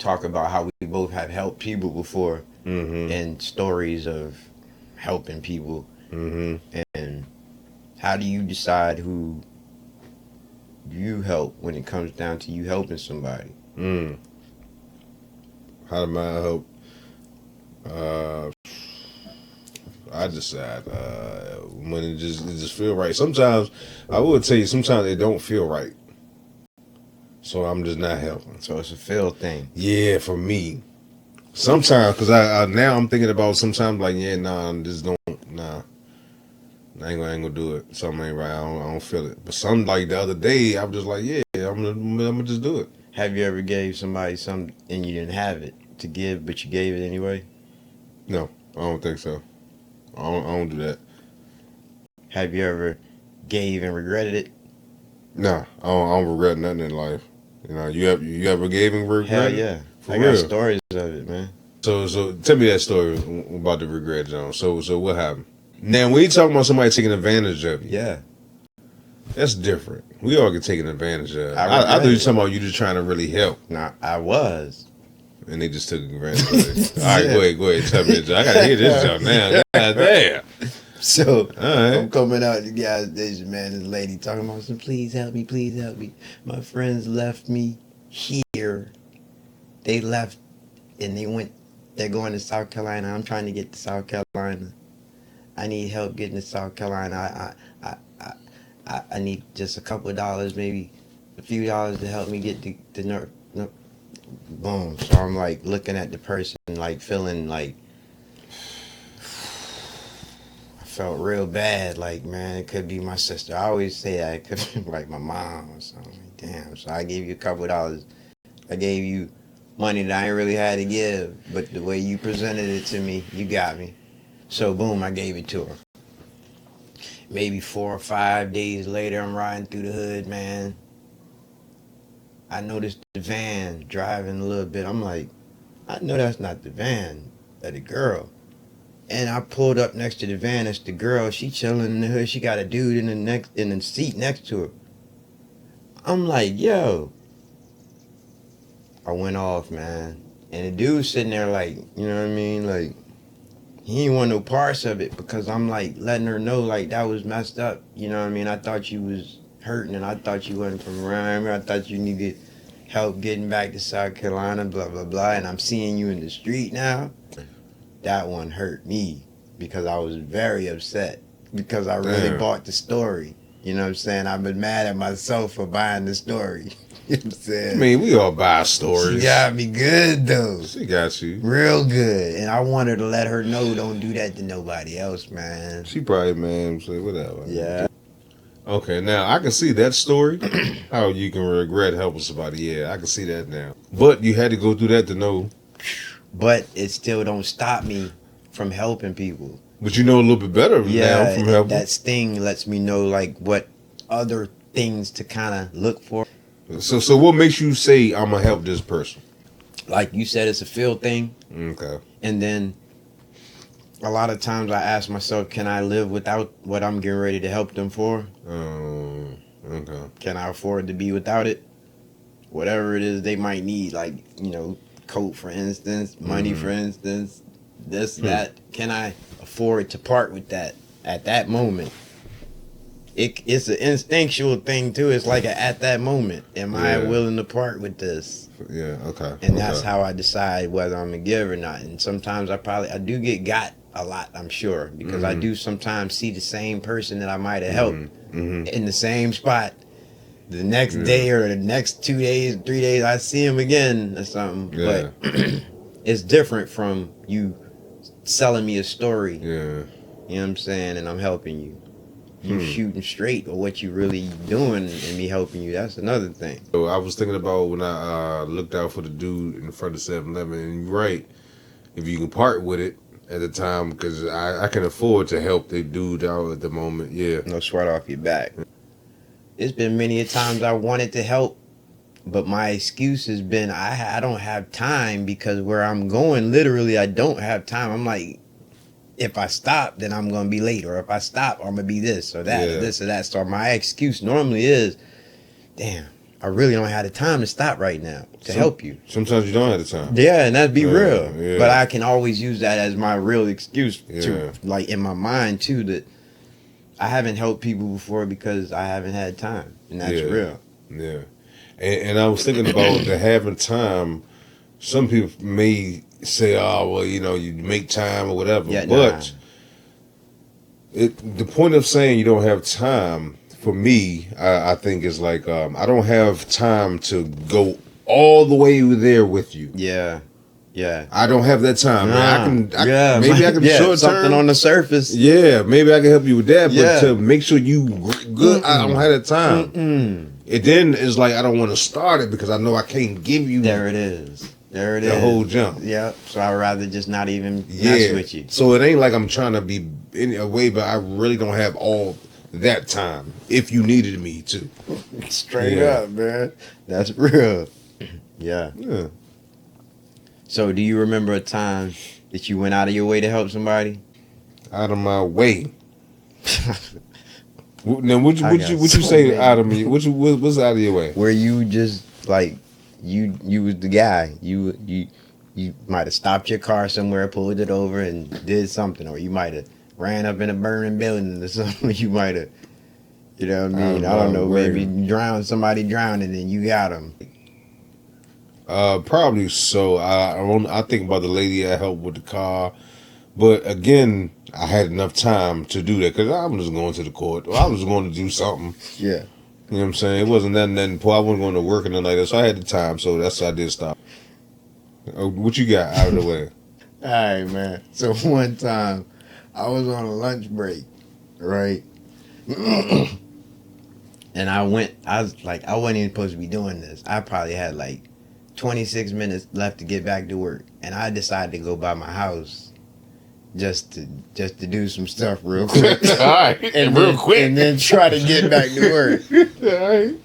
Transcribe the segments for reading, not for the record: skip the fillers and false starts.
talk about how we both have helped people before, and stories of helping people. And how do you decide who you help when it comes down to you helping somebody? How do I help? I decide when it just feel right. Sometimes I would tell you, sometimes it don't feel right, so I'm just not helping. So it's a feel thing. Yeah, for me. Sometimes, because I now I'm thinking about sometimes like, yeah, nah, just don't, nah. I ain't gonna do it. Something ain't right. I don't feel it. But some, like the other day, I was just like, yeah, I'm gonna just do it. Have you ever gave somebody something and you didn't have it to give, but you gave it anyway? No, I don't think so. I don't do that. Have you ever gave and regretted it? Nah, I don't regret nothing in life. You know, you ever gave and regret? Hell yeah. I got stories of it, man. So tell me that story about the regret, John. So what happened? Now, when you talking about somebody taking advantage of you, Yeah, that's different. We all get taken advantage of. I thought you were talking about you just trying to really help. Nah, I was. And they just took advantage of it. All right, go ahead. Tell me this. I gotta hear this, John, now. God damn. So, all right. I'm coming out to the gas station, man. This lady talking about some, please help me. My friends left me here. They left and they're going to South Carolina. I'm trying to get to South Carolina. I need help getting to South Carolina. I need just a couple of dollars, maybe a few dollars to help me get to North. Boom. So I'm like looking at the person, like feeling like I felt real bad. Like, man, it could be my sister. I always say that it could be like my mom or something. Damn. So I gave you a couple of dollars. I gave you money that I ain't really had to give, but the way you presented it to me, you got me. So boom, I gave it to her. Maybe 4 or 5 days later, I'm riding through the hood, man. I noticed the van driving a little bit. I'm like, I know that's not the van, that's the girl. And I pulled up next to the van. It's the girl. She chilling in the hood. She got a dude in the seat next to her. I'm like, yo. I went off, man. And the dude sitting there like, you know what I mean? Like, he ain't want no parts of it because I'm like letting her know like that was messed up. You know what I mean? I thought you was hurting and I thought you wasn't from around here. I thought you needed help getting back to South Carolina, blah, blah, blah. And I'm seeing you in the street now. That one hurt me because I was very upset because I really bought the story. You know what I'm saying? I've been mad at myself for buying the story. You know what I'm saying? I mean, we all buy stories. She got me good, though. She got you. Real good. And I wanted to let her know, don't do that to nobody else, man. She probably, man, say whatever. Yeah. Okay, now I can see that story. How you can regret helping somebody. Yeah, I can see that now. But you had to go through that to know. But it still don't stop me from helping people. But you know a little bit better now from helping. That sting lets me know like what other things to kind of look for. So what makes you say I'm gonna help this person? Like you said, it's a feel thing. Okay. And then a lot of times I ask myself, can I live without what I'm getting ready to help them for? Okay. Can I afford to be without it? Whatever it is they might need, like, you know, coat for instance, money for instance, this, that. Can I afford to part with that at that moment? It's an instinctual thing too. It's like at that moment, am I willing to part with this? Yeah, okay. And that's how I decide whether I'm gonna give or not. And sometimes I do get got a lot, I'm sure, because I do sometimes see the same person that I might have helped in the same spot the next day or the next 2 days, 3 days, I see him again or something. Yeah. But it's different from you selling me a story. Yeah. You know what I'm saying? And I'm helping you. You shooting straight, or what you really doing and me helping you, that's another thing. So I was thinking about when I looked out for the dude in front of 7-Eleven, and you're right, if you can part with it at the time, because I can afford to help the dude out at the moment, No sweat off your back. It's been many a times I wanted to help, but my excuse has been I don't have time, because where I'm going, literally, I don't have time. I'm like, if I stop, then I'm going to be late. Or if I stop, I'm going to be this or that or this or that. So my excuse normally is, damn, I really don't have the time to stop right now to help you. Sometimes you don't have the time. Yeah, and that'd be real. Yeah. But I can always use that as my real excuse to, Yeah. like, in my mind too, that I haven't helped people before because I haven't had time, and that's real. Yeah. And I was thinking about the having time. Some people may say, "Oh, well, you know, you make time or whatever," Yeah, but the point of saying you don't have time for me, I think is like I don't have time to go all the way there with you. Yeah. I don't have that time. Man. Maybe I can short something term on the surface. Yeah, maybe I can help you with that, but Yeah. to make sure you good, I don't have that time. It then is like I don't want to start it because I know I can't give you There it is. the whole jump. Yeah. So I'd rather just not even Yeah. mess with you. So it ain't like I'm trying to be in a way, but I really don't have all that time if you needed me to. Straight Yeah. up, man. That's real. Yeah. Yeah. So do you remember a time that you went out of your way to help somebody? Out of my way. Now, what I got you so say many. out of me? What's out of your way? Where you just like you was the guy. You might have stopped your car somewhere, pulled it over, and did something, or you might have ran up in a burning building or something. You might have, you know what I mean? I don't know. Maybe somebody drowned, and then you got them. Probably so. I think about the lady I helped with the car, but again, I had enough time to do that because I'm just going to the court. Or I was going to do something. Yeah. You know what I'm saying? It wasn't nothing I wasn't going to work or nothing like that, so I had the time. So that's why I did stop. What you got out of the way? All right, man. So one time, I was on a lunch break, right? And I was like, I wasn't even supposed to be doing this. I probably had like 26 minutes left to get back to work, and I decided to go by my house just to do some stuff real quick. All right, and real then, quick, and then try to get back to work. All right,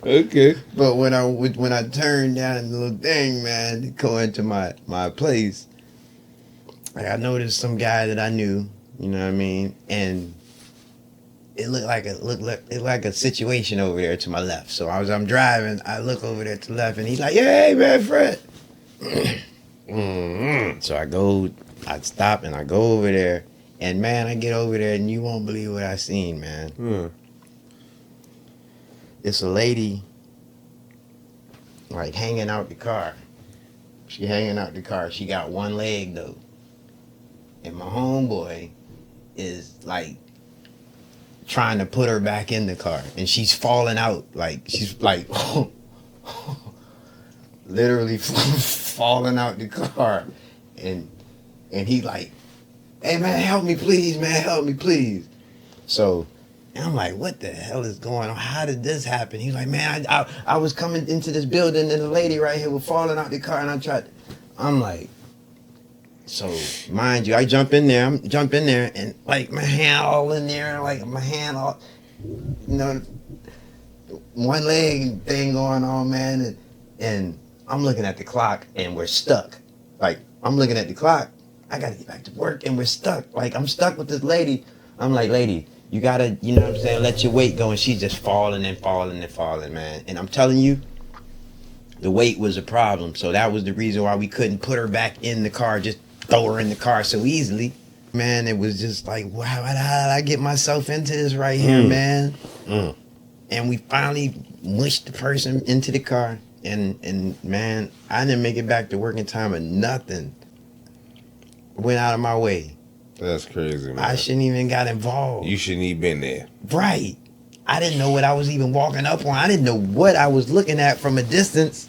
okay. But when I turned down the little thing, man, to go into my place, like I noticed some guy that I knew, you know what I mean, and it looked like a situation over there to my left. So I'm driving, I look over there to the left, and he's like, "Yeah, hey man, Fred." So I stop and I go over there, and man, I get over there, and you won't believe what I seen, man. It's a lady, like hanging out the car. She hanging out the car. She got one leg though, and my homeboy is like trying to put her back in the car, and she's falling out. Like she's like literally falling out the car, and he like, "Hey man, help me please, man, help me please." So and I'm like, what the hell is going on? How did this happen? He's like, man, I was coming into this building and the lady right here was falling out the car, and I'm like, so mind you, I jump in there and like my hand all in there, like my hand all, you know, one leg thing going on, man, and I'm looking at the clock and we're stuck. Like I'm looking at the clock, I gotta get back to work and we're stuck. Like I'm stuck with this lady. I'm like, lady, you gotta, you know what I'm saying, let your weight go, and she's just falling and falling and falling, man. And I'm telling you, the weight was a problem. So that was the reason why we couldn't put her back in the car, just throw her in the car so easily. Man, it was just like, wow, how did I get myself into this right here, man? And we finally mushed the person into the car, and man, I didn't make it back to work in time or nothing. Went out of my way. That's crazy, man. I shouldn't even got involved. You shouldn't even been there. Right. I didn't know what I was even walking up on. I didn't know what I was looking at from a distance.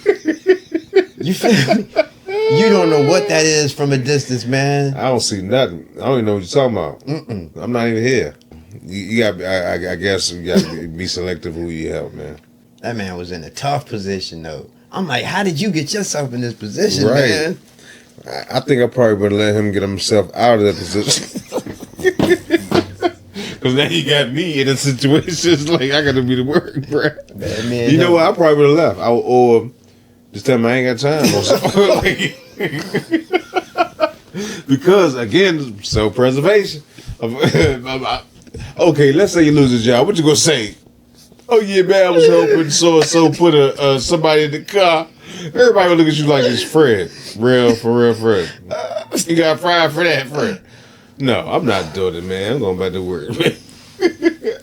You feel me? You don't know what that is from a distance, man. I don't see nothing. I don't even know what you're talking about. I'm not even here. You got. I guess you got to be selective who you help, man. That man was in a tough position, though. I'm like, how did you get yourself in this position, Right. man? I think I probably would let him get himself out of that position. Because now he got me in a situation. It's like I got to be the work, bro. Man, You know what? I probably would have left. Or just tell him I ain't got time or something. Because again, self-preservation. Okay, let's say you lose a job. What you gonna say? Oh yeah, man, I was hoping so and so put somebody in the car. Everybody would look at you like it's Fred. For real, Fred. You got fried for that, Fred. No, I'm not doing it, man. I'm going back to work.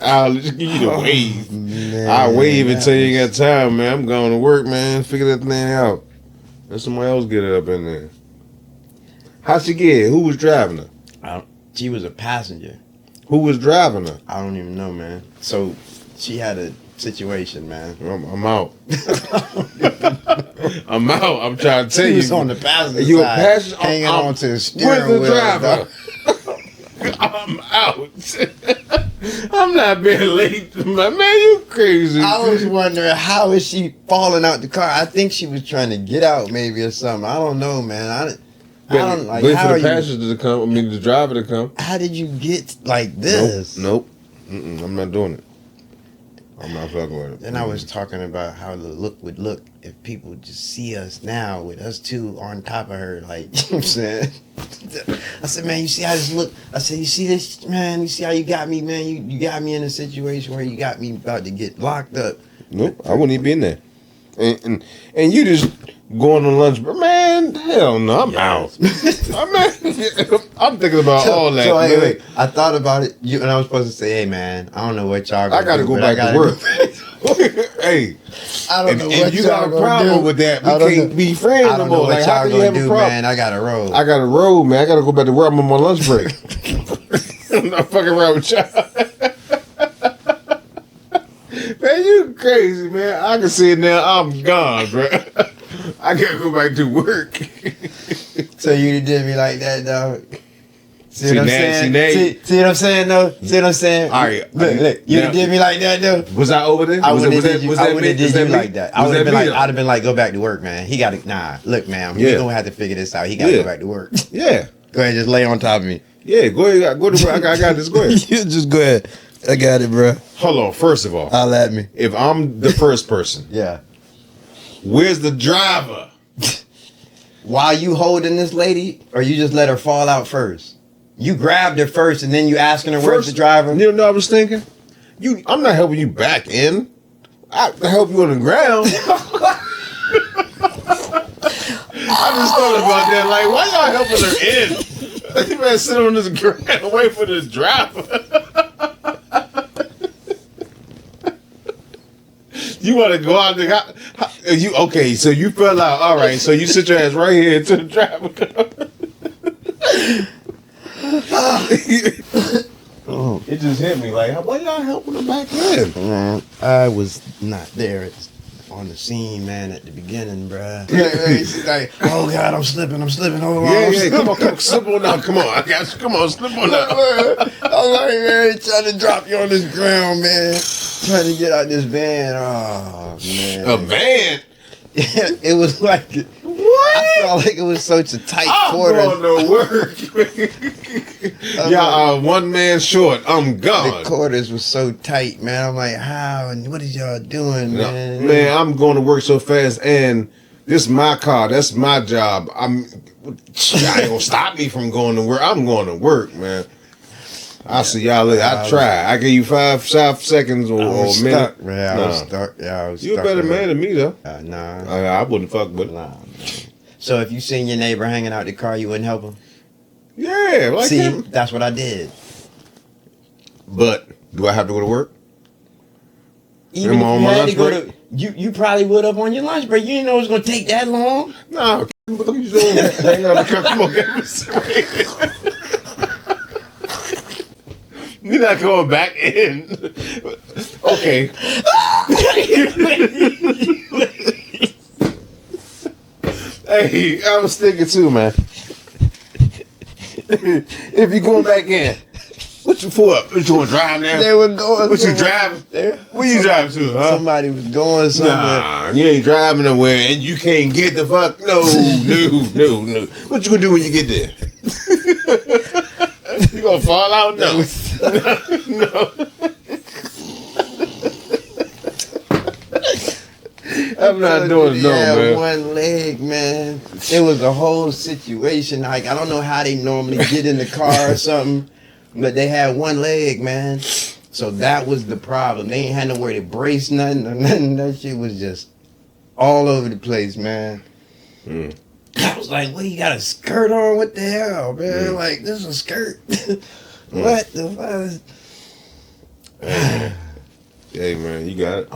I'll just give you the wave. Man, I'll wave until you ain't got time, man. I'm going to work, man. Figure that thing out. Let somebody else get it up in there. How'd she get it? Who was driving her? She was a passenger. Who was driving her? I don't even know, man. So she had a situation, man. I'm out. I'm out. I'm trying to tell you. She was on the passenger You a side, passenger? hanging I'm on to the steering wheel. Where's the driver? I'm out. I'm not being late. Man, you crazy. I was wondering, how is she falling out the car? I think she was trying to get out, maybe, or something. I don't know, man. I don't like. Wait how for the are passenger to come. I mean, the driver to come. How did you get like this? Nope. I'm not doing it. I'm not fucking with it. Then I was talking about how the look would look if people just see us now with us two on top of her. Like, you know what I'm saying? I said, man, you see how this look? I said, you see this, man? You see how you got me, man? You got me in a situation where you got me about to get locked up. Nope, I wouldn't even be in there. And you just going on lunch, but man, hell no, I'm out. I'm thinking about all that. So man. wait, I thought about it, and I was supposed to say, hey, man, I don't know what y'all gonna I gotta do, go but back to work. Hey, I don't know what you y'all got a gonna problem do. with that, I we don't can't know. be friends I no don't know more. what Like, how y'all can you gonna have a do, problem? man. I gotta roll. I got to roll, man. I got to go back to work. I'm on my lunch break. I'm not fucking around with y'all. Man, you crazy, man. I can see it now. I'm gone, bro. I gotta go back to work. So you did me like that, dog. See See what I'm that- saying? see that- See what I'm saying, though? See what I'm saying? All right. Look, you Now- did me like that, though. Was I over there? I Was wouldn't that- have did you, was I that wouldn't me? have did Was you me? like that. I Was would have that been me, like, though? I'd have been like, go back to work, man. He got to, nah, look, man, we Yeah. gonna have to figure this out. He got to Yeah. go back to work. Yeah. Go ahead, just lay on top of me. Yeah, go ahead. Go to work. I got this. Go ahead. You just go ahead. I got it, bro. Hold on. First of all, Holla at me. if I'm the first person, Yeah. where's the driver? While you holding this lady, or you just let her fall out first? You grabbed her first, and then you asking her where's the driver? You know what I was thinking? I'm not helping you back in. I help you on the ground. I just thought about that. Like, why y'all helping her in? You better sit on this ground and wait for this driver. You want to go out the you okay? So you fell out. All right. So you sit your ass right here until the driver comes. It just hit me like, why y'all helping her back in? Man, I was not there on the scene, man, at the beginning, bruh. She's like, oh God, I'm slipping, hold on. Yeah, come on, slip on out. Come on, I got you. Come on, slip on out. I'm like, man, trying to drop you on this ground, man. Trying to get out this van. Oh, man. A van? It was like, What? I felt like it was such a tight I'm quarters. going to work. Y'all are one man short. I'm gone. The quarters was so tight, man. I'm like, how and what is y'all doing, man? Man, I'm going to work so fast, and this is my car. That's my job. I ain't gonna stop me from going to work. I'm going to work, man. I see y'all later. I try. I give you 5 seconds or I was a minute. stuck, man. I was stuck. Yeah, I was You a stuck. better man than me, though. Nah. I wouldn't fuck with it. Nah, man. So if you seen your neighbor hanging out the car, you wouldn't help him? Yeah, like See, him. that's what I did. But do I have to go to work? Even Am if I on you my had lunch to go break? to, you probably would have on your lunch break. You didn't know it was gonna take that long. No, what are you doing? Hang on, come on, get me. You're not going back in. Okay. Hey, I was thinking too, man. If you're going back in, what you for? What you want to drive now? They were going. What you driving? Where you driving to, huh? Somebody was going somewhere. Nah, you ain't driving nowhere, and you can't get the fuck. No. What you gonna do when you get there? You gonna fall out? No. No. I'm not doing it, no, man. One leg, man. It was a whole situation. Like, I don't know how they normally get in the car or something, but they had one leg, man. So that was the problem. They ain't had nowhere to brace nothing or nothing. That shit was just all over the place, man. Mm. I was like, what, you got a skirt on? What the hell, man? Like, this is a skirt. What the fuck? Hey, man. Hey, man, you got it.